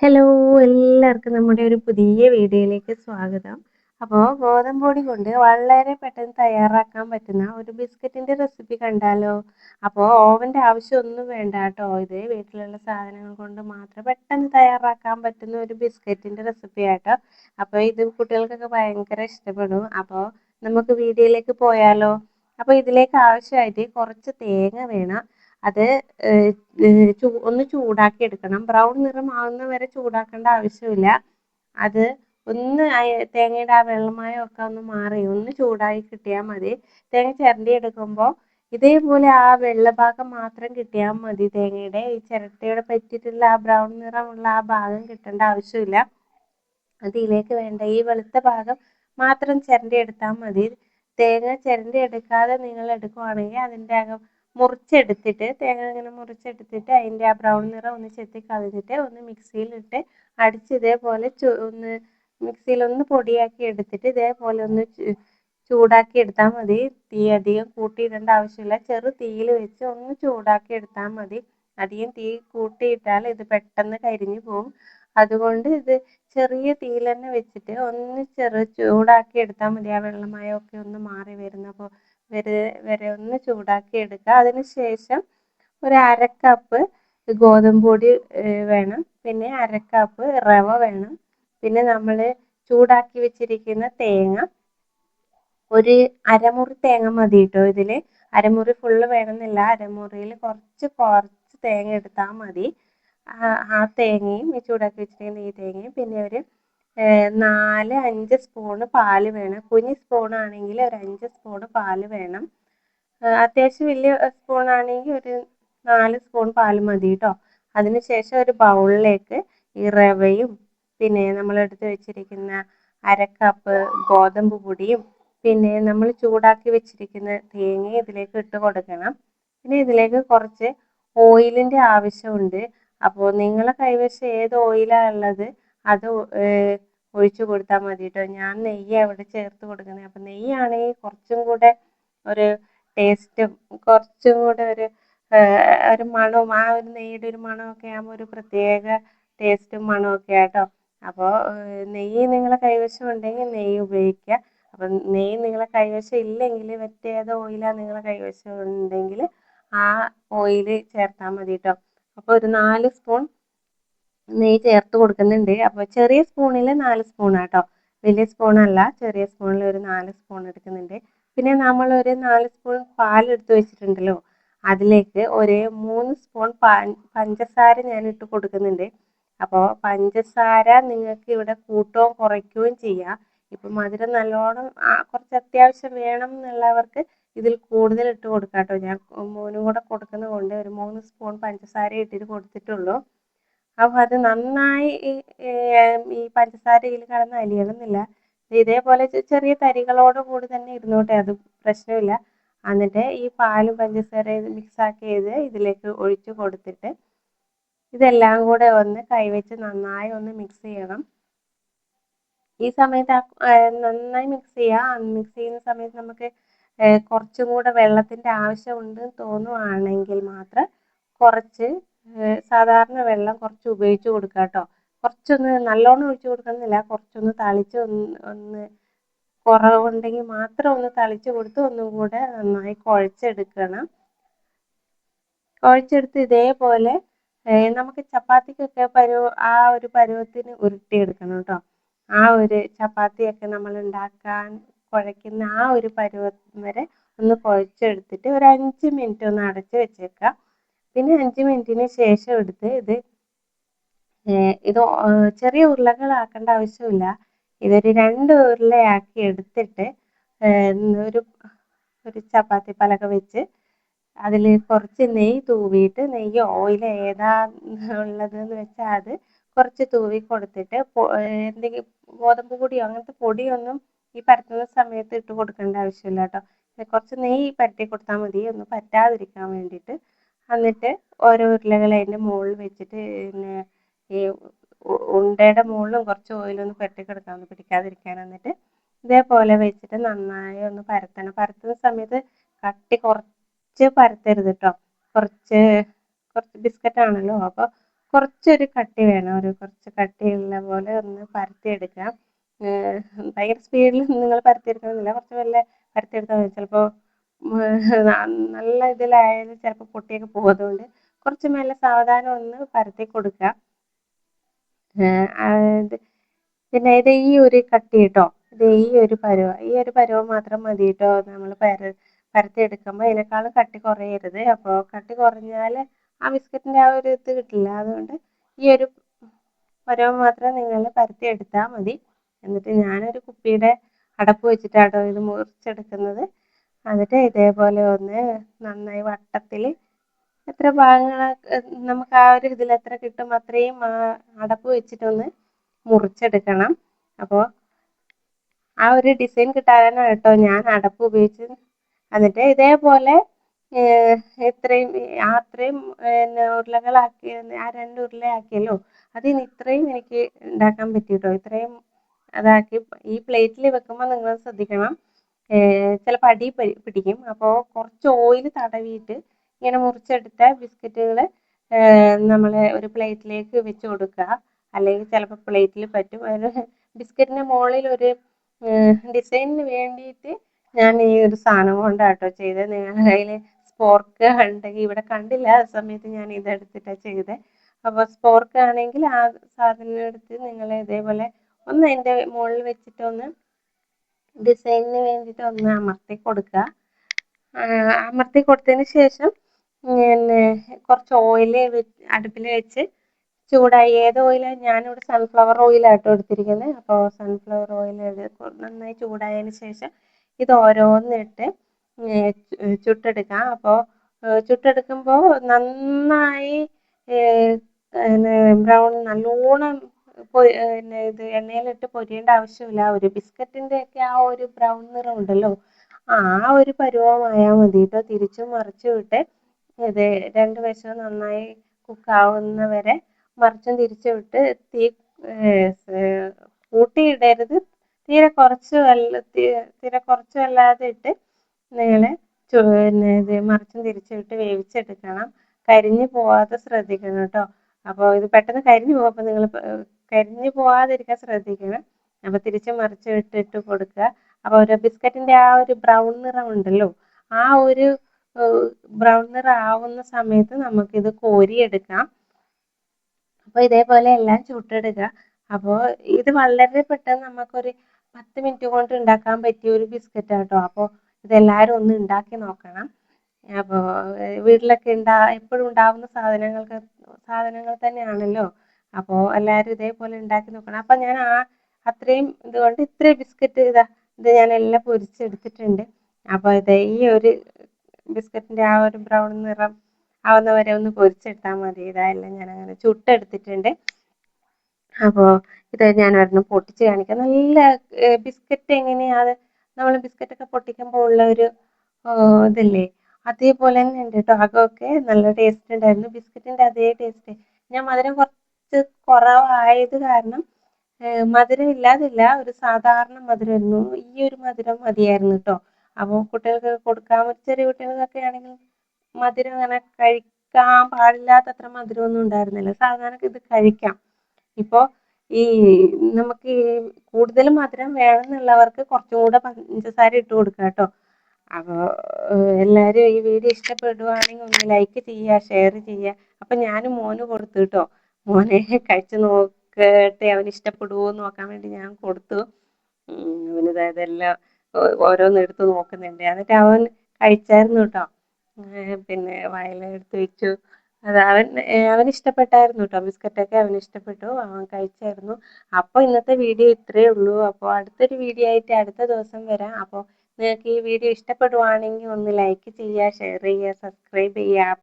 Hello! എല്ലാവർക്കും നമ്മുടെ ഒരു പുതിയ വീഡിയോയിലേക്ക് സ്വാഗതം. അപ്പോൾ ഗോതമ്പ് പൊടി കൊണ്ട് വളരെ പെട്ടെന്ന് തയ്യാറാക്കാൻ പറ്റുന്ന ഒരു ബിസ്ക്കറ്റിൻ്റെ റെസിപ്പി കണ്ടാലോ? അപ്പോൾ ഓവൻ്റെ ആവശ്യമൊന്നും വേണ്ട കേട്ടോ. ഇത് വീട്ടിലുള്ള സാധനങ്ങൾ കൊണ്ട് മാത്രം പെട്ടെന്ന് തയ്യാറാക്കാൻ പറ്റുന്ന ഒരു ബിസ്ക്കറ്റിൻ്റെ റെസിപ്പി ആട്ടോ. അപ്പോൾ ഇത് കുട്ടികൾക്കൊക്കെ ഭയങ്കര ഇഷ്ടപ്പെടും. അപ്പോൾ നമുക്ക് വീഡിയോയിലേക്ക് പോയാലോ? അപ്പോൾ ഇതിലേക്ക് ആവശ്യമായിട്ട് കുറച്ച് തേങ്ങ വേണം. അത് ഒന്ന് ചൂടാക്കി എടുക്കണം. ബ്രൗൺ നിറമാവുന്ന വരെ ചൂടാക്കേണ്ട ആവശ്യമില്ല. അത് ഒന്ന് തേങ്ങയുടെ ആ വെള്ളമയമൊക്കെ ഒന്ന് മാറി ഒന്ന് ചൂടായി കിട്ടിയാൽ മതി. തേങ്ങ ചിരണ്ടി എടുക്കുമ്പോൾ ഇതേപോലെ ആ വെള്ള ഭാഗം മാത്രം കിട്ടിയാൽ മതി. തേങ്ങയുടെ ഈ ചിരട്ടയുടെ പറ്റിയിട്ടുള്ള ആ ബ്രൗൺ നിറമുള്ള ആ ഭാഗം കിട്ടേണ്ട ആവശ്യമില്ല. അതിലേക്ക് വേണ്ട ഈ വെളുത്ത ഭാഗം മാത്രം ചിരണ്ടി എടുത്താൽ മതി. തേങ്ങ ചിരണ്ടി എടുക്കാതെ നിങ്ങൾ എടുക്കുവാണെങ്കിൽ അതിൻ്റെ അകം മുറിച്ചെടുത്തിട്ട് തേങ്ങ ഇങ്ങനെ മുറിച്ചെടുത്തിട്ട് അതിൻ്റെ ആ ബ്രൗൺ നിറം ഒന്ന് ചെത്തി കളഞ്ഞിട്ട് ഒന്ന് മിക്സിയിലിട്ട് അടിച്ച് ഇതേപോലെ ഒന്ന് മിക്സിയിലൊന്ന് പൊടിയാക്കി എടുത്തിട്ട് ഇതേപോലെ ഒന്ന് ചൂടാക്കി എടുത്താൽ മതി. തീ അധികം കൂട്ടിയിടേണ്ട ആവശ്യമില്ല. ചെറു തീയിൽ വെച്ച് ഒന്ന് ചൂടാക്കി എടുത്താൽ മതി. അധികം തീ കൂട്ടിയിട്ടാൽ ഇത് പെട്ടെന്ന് കരിഞ്ഞു പോകും. അതുകൊണ്ട് ഇത് ചെറിയ തീയിൽ തന്നെ വെച്ചിട്ട് ഒന്ന് ചൂടാക്കി എടുത്താൽ മതി. ആ വെള്ളമയമൊക്കെ ഒന്ന് മാറി വരുന്നപ്പോൾ വരെ ഒന്ന് ചൂടാക്കി എടുക്കുക. അതിന് ശേഷം ഒരു അര കപ്പ് ഗോതമ്പ് പൊടി വേണം. പിന്നെ അര കപ്പ് റവ വേണം. പിന്നെ നമ്മൾ ചൂടാക്കി വെച്ചിരിക്കുന്ന തേങ്ങ ഒരു അരമുറി തേങ്ങ മതി കേട്ടോ. ഇതിൽ അരമുറി ഫുള്ള് വേണമെന്നില്ല. അരമുറിയിൽ കുറച്ച് തേങ്ങ എടുത്താൽ മതി. ആ തേങ്ങയും ഈ ചൂടാക്കി വെച്ചിരിക്കുന്ന ഈ തേങ്ങയും പിന്നെ ഒരു 4-5 സ്പൂണ് പാല് വേണം. കുഞ്ഞ് സ്പൂണാണെങ്കിൽ ഒരു 5 സ്പൂണ് പാല് വേണം. അത്യാവശ്യം വലിയ സ്പൂണാണെങ്കിൽ ഒരു 4 സ്പൂൺ പാല് മതി കേട്ടോ. അതിനുശേഷം ഒരു ബൗളിലേക്ക് ഈ റവയും പിന്നെ നമ്മൾ എടുത്ത് വെച്ചിരിക്കുന്ന അര കപ്പ് ഗോതമ്പ് പൊടിയും പിന്നെ നമ്മൾ ചൂടാക്കി വെച്ചിരിക്കുന്ന തേങ്ങയും ഇതിലേക്ക് ഇട്ട് കൊടുക്കണം. പിന്നെ ഇതിലേക്ക് കുറച്ച് ഓയിലിൻ്റെ ആവശ്യമുണ്ട്. അപ്പോൾ നിങ്ങളെ കൈവശം ഏത് ഓയിലാണ് ഉള്ളത് അത് ഒഴിച്ചു കൊടുത്താൽ മതി കേട്ടോ. ഞാൻ നെയ്യാണ് ഇവിടെ ചേർത്ത് കൊടുക്കുന്നത്. അപ്പോൾ നെയ്യാണെങ്കിൽ കുറച്ചും കൂടെ ഒരു ടേസ്റ്റും കുറച്ചും കൂടെ ഒരു മണവും ആ ഒരു നെയ്യുടെ ഒരു മണമൊക്കെ ആകുമ്പോൾ ഒരു പ്രത്യേക ടേസ്റ്റും മണമൊക്കെ ആട്ടോ. അപ്പോൾ നെയ്യ് നിങ്ങളെ കൈവശം ഉണ്ടെങ്കിൽ നെയ്യ് ഉപയോഗിക്കുക. അപ്പം നെയ്യ് നിങ്ങളെ കൈവശം ഇല്ലെങ്കിൽ മറ്റേത് ഓയിലാണ് നിങ്ങളെ കൈവശം ഉണ്ടെങ്കിൽ ആ ഓയിൽ ചേർത്താൽ മതി കേട്ടോ. അപ്പോൾ ഒരു 4 സ്പൂൺ നെയ്യ് ചേർത്ത് കൊടുക്കുന്നുണ്ട്. അപ്പോൾ ചെറിയ സ്പൂണിൽ 4 സ്പൂണാട്ടോ. വലിയ സ്പൂണല്ല, ചെറിയ സ്പൂണിൽ ഒരു 4 സ്പൂൺ എടുക്കുന്നുണ്ട്. പിന്നെ നമ്മളൊരു 4 സ്പൂൺ പാലെടുത്ത് വെച്ചിട്ടുണ്ടല്ലോ, അതിലേക്ക് ഒരു 3 സ്പൂൺ പഞ്ചസാര ഞാൻ ഇട്ട് കൊടുക്കുന്നുണ്ട്. അപ്പോൾ പഞ്ചസാര നിങ്ങൾക്ക് ഇവിടെ കൂട്ടുകയും കുറയ്ക്കുകയും ചെയ്യാം. ഇപ്പം മധുരം നല്ലോണം കുറച്ച് അത്യാവശ്യം വേണം എന്നുള്ളവർക്ക് ഇതിൽ കൂടുതൽ ഇട്ട് കൊടുക്കാം കേട്ടോ. ഞാൻ മോനും കൂടെ കൊടുക്കുന്നത് കൊണ്ട് ഒരു 3 സ്പൂൺ പഞ്ചസാര ഇട്ടിട്ട് കൊടുത്തിട്ടുള്ളൂ. അപ്പോൾ അത് നന്നായി ഈ പഞ്ചസാര ഇതിൽ കിടന്ന് അലിയണമെന്നില്ല. ഇതേപോലെ ചെറിയ തരികളോട് കൂടി തന്നെ ഇരുന്നോട്ടെ, അത് പ്രശ്നമില്ല. എന്നിട്ട് ഈ പാലും പഞ്ചസാരയും മിക്സാക്കിയത് ഇതിലേക്ക് ഒഴിച്ച് കൊടുത്തിട്ട് ഇതെല്ലാം കൂടെ ഒന്ന് കൈവച്ച് നന്നായി ഒന്ന് മിക്സ് ചെയ്യണം. ഈ സമയത്ത് നന്നായി മിക്സ് ചെയ്യുക. മിക്സ് ചെയ്യുന്ന സമയത്ത് നമുക്ക് കുറച്ചും കൂടെ വെള്ളത്തിൻ്റെ ആവശ്യമുണ്ട് തോന്നുവാണെങ്കിൽ മാത്രം കുറച്ച് സാധാരണ വെള്ളം കുറച്ച് ഉപയോഗിച്ച് കൊടുക്കുക കേട്ടോ. കുറച്ചൊന്ന് നല്ലോണം ഒഴിച്ച് കൊടുക്കുന്നില്ല, കുറച്ചൊന്ന് തളിച്ച് ഒന്ന് കുറവുണ്ടെങ്കിൽ മാത്രം ഒന്ന് തളിച്ച് കൊടുത്ത് ഒന്നും കൂടെ നന്നായി കുഴച്ചെടുക്കണം. കുഴച്ചെടുത്ത് ഇതേപോലെ നമുക്ക് ചപ്പാത്തിക്കൊക്കെ ആ ഒരു പരുവത്തിന് ഉരുട്ടിയെടുക്കണം കേട്ടോ. ആ ഒരു ചപ്പാത്തിയൊക്കെ നമ്മൾ ഉണ്ടാക്കാൻ കുഴയ്ക്കുന്ന ആ ഒരു പരുവം വരെ ഒന്ന് കുഴച്ചെടുത്തിട്ട് ഒരു 5 മിനിറ്റ് ഒന്ന് അടച്ച് വെച്ചേക്കുക. പിന്നെ 5 മിനിറ്റിന് ശേഷം എടുത്ത് ഇത് ചെറിയ ഉരുളകളാക്കേണ്ട ആവശ്യമില്ല. ഇതൊരു 2 ഉരുളയാക്കി എടുത്തിട്ട് ഒരു ചപ്പാത്തി പലക വെച്ച് അതിൽ കുറച്ച് നെയ്യ് തൂവിയിട്ട്, നെയ്യോ ഓയിലോ ഏതാ ഉള്ളതെന്ന് വെച്ചാൽ അത് കുറച്ച് തൂവി കൊടുത്തിട്ട് എന്തെങ്കിലും ഗോതമ്പ് പൊടിയോ അങ്ങനത്തെ പൊടിയൊന്നും ഈ പരത്തുന്ന സമയത്ത് ഇട്ട് കൊടുക്കേണ്ട ആവശ്യമില്ല കേട്ടോ. കുറച്ച് നെയ്യ് പരട്ടി കൊടുത്താൽ മതി, ഒന്ന് പറ്റാതിരിക്കാൻ വേണ്ടിയിട്ട്. എന്നിട്ട് ഓരോ ഉരുളകൾ അതിൻ്റെ മുകളിൽ വെച്ചിട്ട് പിന്നെ ഈ ഉണ്ടയുടെ മുകളിലും കുറച്ച് ഓയിലൊന്ന് പരട്ടി കൊടുക്കാൻ, ഒന്ന് പിടിക്കാതിരിക്കാൻ. എന്നിട്ട് ഇതേപോലെ വെച്ചിട്ട് നന്നായി ഒന്ന് പരത്തണം. പരത്തുന്ന സമയത്ത് കട്ടി കുറച്ച് പരത്തരുത് കേട്ടോ. കുറച്ച് ബിസ്ക്കറ്റ് ആണല്ലോ, അപ്പോൾ കുറച്ചൊരു കട്ടി വേണം. ഒരു കുറച്ച് കട്ടിയുള്ള പോലെ ഒന്ന് പരത്തിയെടുക്കാം. ഭയങ്കര സ്പീഡിൽ നിങ്ങൾ പരത്തിയെടുക്കണമെന്നില്ല. കുറച്ച് മെല്ലെ പരത്തിയെടുത്താൽ മതി. ചിലപ്പോൾ നല്ല ഇതിലായാലും ചിലപ്പോൾ പൊട്ടിയൊക്കെ പോകും. അതുകൊണ്ട് കുറച്ച് മെല്ലെ സാവധാനം ഒന്ന് പരത്തി കൊടുക്കുക. ഇത് പിന്നെ ഇത് ഈ ഒരു കട്ടി കേട്ടോ, ഇത് ഈ ഒരു പരുവം മാത്രം മതി കേട്ടോ. നമ്മൾ പരത്തിയെടുക്കുമ്പോൾ ഇതിനേക്കാളും കട്ടി കുറയരുത്. അപ്പോൾ കട്ടി കുറഞ്ഞാൽ ആ ബിസ്ക്കറ്റിൻ്റെ ആ ഒരു ഇത് കിട്ടില്ല. അതുകൊണ്ട് ഈ ഒരു പരുവം മാത്രം നിങ്ങൾ പരത്തിയെടുത്താൽ മതി. എന്നിട്ട് ഞാനൊരു കുപ്പിയുടെ അടപ്പ് വെച്ചിട്ടാട്ടോ ഇത് മുറിച്ചെടുക്കുന്നത്. എന്നിട്ട് ഇതേപോലെ ഒന്ന് നന്നായി വട്ടത്തിൽ എത്ര ഭാഗങ്ങൾ നമുക്ക് ആ ഒരു ഇതിൽ എത്ര കിട്ടും അത്രയും അടപ്പ് വെച്ചിട്ടൊന്ന് മുറിച്ചെടുക്കണം. അപ്പോൾ ആ ഒരു ഡിസൈൻ കിട്ടാനാണ് കേട്ടോ ഞാൻ അടപ്പ് ഉപയോഗിച്ചത്. എന്നിട്ട് ഇതേപോലെ ഇത്രയും അത്രയും ഉരുളകളാക്കി ആ 2 ഉരുളയാക്കിയല്ലോ, അതിന് ഇത്രയും എനിക്ക് ഉണ്ടാക്കാൻ പറ്റി കേട്ടോ. ഇത്രയും അതാക്കി ഈ പ്ലേറ്റിൽ വെക്കുമ്പോൾ നിങ്ങൾ ശ്രദ്ധിക്കണം, ചിലപ്പോൾ അടി പിടിക്കും. അപ്പോൾ കുറച്ച് ഓയിൽ തടവിയിട്ട് ഇങ്ങനെ മുറിച്ചെടുത്ത ബിസ്ക്കറ്റുകൾ നമ്മൾ ഒരു പ്ലേറ്റിലേക്ക് വെച്ച് കൊടുക്കുക. അല്ലെങ്കിൽ ചിലപ്പോൾ പ്ലേറ്റിൽ പറ്റും. അതിന് ബിസ്ക്കറ്റിൻ്റെ മുകളിൽ ഒരു ഡിസൈനിന് വേണ്ടിയിട്ട് ഞാൻ ഈ ഒരു സാധനം കൊണ്ടാട്ടോ ചെയ്തത്. നിങ്ങളുടെ കയ്യിൽ സ്പോർക്ക് ഉണ്ടെങ്കിൽ, ഇവിടെ കണ്ടില്ല ആ സമയത്ത് ഞാൻ ഇതെടുത്തിട്ടാണ് ചെയ്തത്. അപ്പോൾ സ്പോർക്ക് ആണെങ്കിൽ ആ സാധനം എടുത്ത് നിങ്ങൾ ഇതേപോലെ ഒന്ന് അതിൻ്റെ മുകളിൽ വെച്ചിട്ടൊന്ന് ഡിസൈനിന് വേണ്ടിയിട്ട് ഒന്ന് അമർത്തി കൊടുക്കുക. അമർത്തി കൊടുത്തതിന് ശേഷം പിന്നെ കുറച്ച് ഓയിൽ അടുപ്പിൽ വെച്ച് ചൂടായി. ഏത് ഓയിലാണ്? ഞാനിവിടെ സൺഫ്ലവർ ഓയിലാട്ടോ എടുത്തിരിക്കുന്നത്. അപ്പോൾ സൺഫ്ലവർ ഓയിൽ നന്നായി ചൂടായതിന് ശേഷം ഇത് ഓരോന്നിട്ട് ചുട്ടെടുക്കാം. അപ്പോൾ ചുട്ടെടുക്കുമ്പോൾ നന്നായി ബ്രൗൺ നല്ലോണം പിന്നെ ഇത് എണ്ണയിലിട്ട് പൊരിയേണ്ട ആവശ്യമില്ല. ഒരു ബിസ്ക്കറ്റിൻ്റെയൊക്കെ ആ ഒരു ബ്രൗൺ നിറം ഉണ്ടല്ലോ, ആ ഒരു പരുവമായാൽ മതി കേട്ടോ. തിരിച്ചും മറിച്ചും ഇട്ട് ഇത് 2 വശവും നന്നായി കുക്കാവുന്നവരെ മറിച്ചും തിരിച്ചും ഇട്ട് തീ കൂട്ടിയിടരുത്. തീരെ കുറച്ചല്ലാതെ ഇട്ട് നിങ്ങൾ പിന്നെ ഇത് മറിച്ചും തിരിച്ചും ഇട്ട് വേവിച്ചെടുക്കണം. കരിഞ്ഞു പോവാതെ ശ്രദ്ധിക്കണം കേട്ടോ. അപ്പോൾ ഇത് പെട്ടെന്ന് കരിഞ്ഞു പോകും. അപ്പോൾ നിങ്ങൾ കരിഞ്ഞു പോവാതിരിക്കാൻ ശ്രദ്ധിക്കണം. അപ്പോൾ തിരിച്ചും മറിച്ചും ഇട്ടിട്ട് കൊടുക്കുക. അപ്പോൾ ഒരു ബിസ്ക്കറ്റിൻ്റെ ആ ഒരു ബ്രൗൺ നിറം ഉണ്ടല്ലോ, ആ ഒരു ബ്രൗൺ നിറം ആവുന്ന സമയത്ത് നമുക്കിത് കോരിയെടുക്കാം. അപ്പോൾ ഇതേപോലെ എല്ലാം ചുട്ടെടുക്കുക. അപ്പോൾ ഇത് വളരെ പെട്ടെന്ന് നമുക്കൊരു 10 മിനിറ്റ് കൊണ്ട് ഉണ്ടാക്കാൻ പറ്റിയ ഒരു ബിസ്ക്കറ്റ് കേട്ടോ. അപ്പോൾ ഇതെല്ലാവരും ഒന്ന് ഉണ്ടാക്കി നോക്കണം. അപ്പോൾ വീട്ടിലൊക്കെ എപ്പോഴും ഉണ്ടാവുന്ന സാധനങ്ങൾ തന്നെയാണല്ലോ. അപ്പോൾ എല്ലാവരും ഇതേപോലെ ഉണ്ടാക്കി നോക്കണം. അപ്പോൾ ഞാൻ അത്രയും ഇതുകൊണ്ട് ഇത്രയും ബിസ്ക്കറ്റ് ഇത് ഞാൻ എല്ലാം പൊരിച്ചെടുത്തിട്ടുണ്ട്. അപ്പോൾ ഈ ഒരു ബിസ്ക്കറ്റിൻ്റെ ആ ഒരു ബ്രൗൺ നിറം ആവുന്നവരെ ഒന്ന് പൊരിച്ചെടുത്താൽ മതി. ഇതെല്ലാം ഞാൻ അങ്ങനെ ചുട്ടെടുത്തിട്ടുണ്ട്. അപ്പോൾ ഇത് ഞാൻ ഒരെണ്ണം പൊട്ടിച്ച് കാണിക്കാം. നല്ല ബിസ്ക്കറ്റ് എങ്ങനെയാണ് നമ്മൾ ബിസ്ക്കറ്റൊക്കെ പൊട്ടിക്കുമ്പോൾ ഉള്ള ഒരു ഇതില്ലേ, അതേപോലെ തന്നെ ഉണ്ട് കേട്ടോ. അകമൊക്കെ നല്ല ടേസ്റ്റ് ഉണ്ടായിരുന്നു. ബിസ്ക്കറ്റിൻ്റെ അതേ ടേസ്റ്റ്. ഞാൻ മധുരം കുറച്ച് കുറവായത് കാരണം മധുരം ഇല്ലാതില്ല, ഒരു സാധാരണ മധുരമായിരുന്നു. ഈ ഒരു മധുരം മതിയായിരുന്നു കേട്ടോ. അപ്പോൾ കുട്ടികൾക്ക് കൊടുക്കാൻ, ചെറിയ കുട്ടികൾക്കൊക്കെ ആണെങ്കിൽ മധുരം അങ്ങനെ കഴിക്കാൻ പാടില്ലാത്തത്ര മധുരമൊന്നും ഉണ്ടായിരുന്നില്ല. സാധാരണ ഇത് കഴിക്കാം. ഇപ്പോൾ ഈ നമുക്ക് ഈ കൂടുതൽ മധുരം വേണമെന്നുള്ളവർക്ക് കുറച്ചും കൂടെ പഞ്ചസാര ഇട്ട് കൊടുക്കുക കേട്ടോ. അപ്പോൾ എല്ലാവരും ഈ വീഡിയോ ഇഷ്ടപ്പെടുവാണെങ്കിൽ ഒന്ന് ലൈക്ക് ചെയ്യുക, ഷെയർ ചെയ്യുക. അപ്പം ഞാനും മോന് കൊടുത്തു കേട്ടോ. മോനെ കഴിച്ച് നോക്കട്ടെ, അവന് ഇഷ്ടപ്പെടുമോ എന്ന് നോക്കാൻ വേണ്ടി ഞാൻ കൊടുത്തു. അവനിത് ഇതെല്ലാം ഓരോന്ന് എടുത്ത് നോക്കുന്നുണ്ട്. എന്നിട്ട് അവൻ കഴിച്ചായിരുന്നു കേട്ടോ. പിന്നെ വായിലെടുത്ത് വെച്ചു. അത് അവന് ഇഷ്ടപ്പെട്ടായിരുന്നു കേട്ടോ. ബിസ്ക്കറ്റൊക്കെ അവന് ഇഷ്ടപ്പെട്ടു, അവൻ കഴിച്ചായിരുന്നു. അപ്പോൾ ഇന്നത്തെ വീഡിയോ ഇത്രയേ ഉള്ളൂ. അപ്പോൾ അടുത്തൊരു വീഡിയോ ആയിട്ട് അടുത്ത ദിവസം വരാം. അപ്പോൾ നിങ്ങൾക്ക് ഈ വീഡിയോ ഇഷ്ടപ്പെടുവാണെങ്കിൽ ഒന്ന് ലൈക്ക് ചെയ്യുക, ഷെയർ ചെയ്യുക, സബ്സ്ക്രൈബ് ചെയ്യുക.